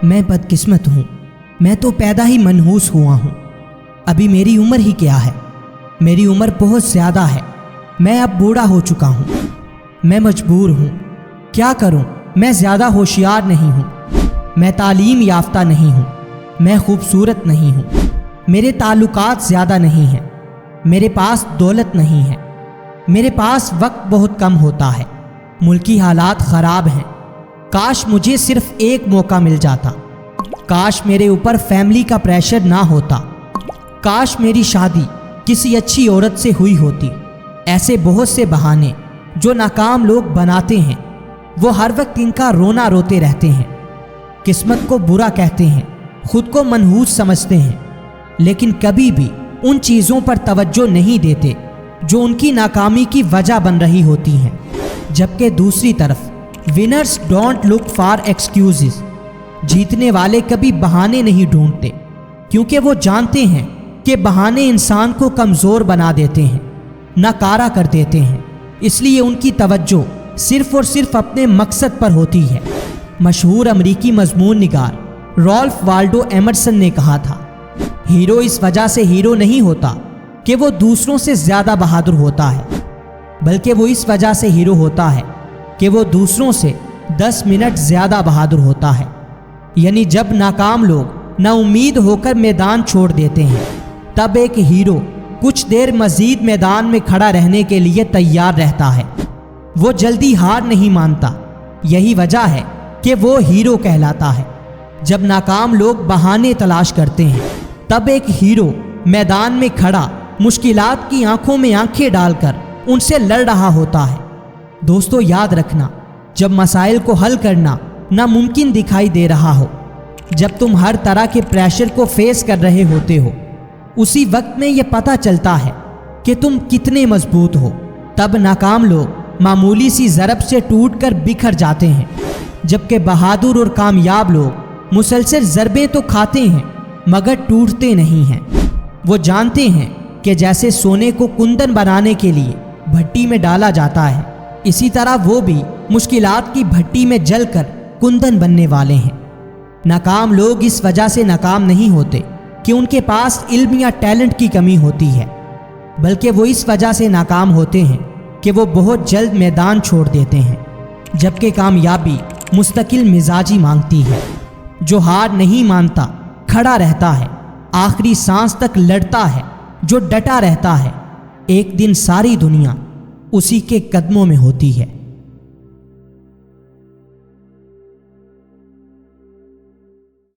میں بدقسمت ہوں، میں تو پیدا ہی منحوس ہوا ہوں۔ ابھی میری عمر ہی کیا ہے، میری عمر بہت زیادہ ہے، میں اب بوڑھا ہو چکا ہوں، میں مجبور ہوں، کیا کروں؟ میں زیادہ ہوشیار نہیں ہوں، میں تعلیم یافتہ نہیں ہوں، میں خوبصورت نہیں ہوں، میرے تعلقات زیادہ نہیں ہیں، میرے پاس دولت نہیں ہے، میرے پاس وقت بہت کم ہوتا ہے، ملکی حالات خراب ہیں۔ کاش مجھے صرف ایک موقع مل جاتا، کاش میرے اوپر فیملی کا پریشر نہ ہوتا، کاش میری شادی کسی اچھی عورت سے ہوئی ہوتی۔ ایسے بہت سے بہانے جو ناکام لوگ بناتے ہیں، وہ ہر وقت ان کا رونا روتے رہتے ہیں، قسمت کو برا کہتے ہیں، خود کو منحوس سمجھتے ہیں، لیکن کبھی بھی ان چیزوں پر توجہ نہیں دیتے جو ان کی ناکامی کی وجہ بن رہی ہوتی ہیں۔ جبکہ دوسری طرف winners don't look for excuses, جیتنے والے کبھی بہانے نہیں ڈھونڈتے، کیونکہ وہ جانتے ہیں کہ بہانے انسان کو کمزور بنا دیتے ہیں، ناکارہ کر دیتے ہیں، اس لیے ان کی توجہ صرف اور صرف اپنے مقصد پر ہوتی ہے۔ مشہور امریکی مضمون نگار رالف والڈو ایمرسن نے کہا تھا، ہیرو اس وجہ سے ہیرو نہیں ہوتا کہ وہ دوسروں سے زیادہ بہادر ہوتا ہے، بلکہ وہ اس وجہ سے ہیرو ہوتا ہے کہ وہ دوسروں سے 10 منٹ زیادہ بہادر ہوتا ہے۔ یعنی جب ناکام لوگ نا امید ہو کر میدان چھوڑ دیتے ہیں، تب ایک ہیرو کچھ دیر مزید میدان میں کھڑا رہنے کے لیے تیار رہتا ہے، وہ جلدی ہار نہیں مانتا، یہی وجہ ہے کہ وہ ہیرو کہلاتا ہے۔ جب ناکام لوگ بہانے تلاش کرتے ہیں، تب ایک ہیرو میدان میں کھڑا مشکلات کی آنکھوں میں آنکھیں ڈال کر ان سے لڑ رہا ہوتا ہے۔ دوستو یاد رکھنا، جب مسائل کو حل کرنا ناممکن دکھائی دے رہا ہو، جب تم ہر طرح کے پریشر کو فیس کر رہے ہوتے ہو، اسی وقت میں یہ پتہ چلتا ہے کہ تم کتنے مضبوط ہو، تب ناکام لوگ معمولی سی ضرب سے ٹوٹ کر بکھر جاتے ہیں، جبکہ بہادر اور کامیاب لوگ مسلسل ضربیں تو کھاتے ہیں مگر ٹوٹتے نہیں ہیں۔ وہ جانتے ہیں کہ جیسے سونے کو کندن بنانے کے لیے بھٹی میں ڈالا جاتا ہے، اسی طرح وہ بھی مشکلات کی بھٹی میں جل کر کندن بننے والے ہیں۔ ناکام لوگ اس وجہ سے ناکام نہیں ہوتے کہ ان کے پاس علم یا ٹیلنٹ کی کمی ہوتی ہے، بلکہ وہ اس وجہ سے ناکام ہوتے ہیں کہ وہ بہت جلد میدان چھوڑ دیتے ہیں۔ جبکہ کامیابی مستقل مزاجی مانگتی ہے، جو ہار نہیں مانتا، کھڑا رہتا ہے، آخری سانس تک لڑتا ہے، جو ڈٹا رہتا ہے، ایک دن ساری دنیا اسی کے قدموں میں ہوتی ہے۔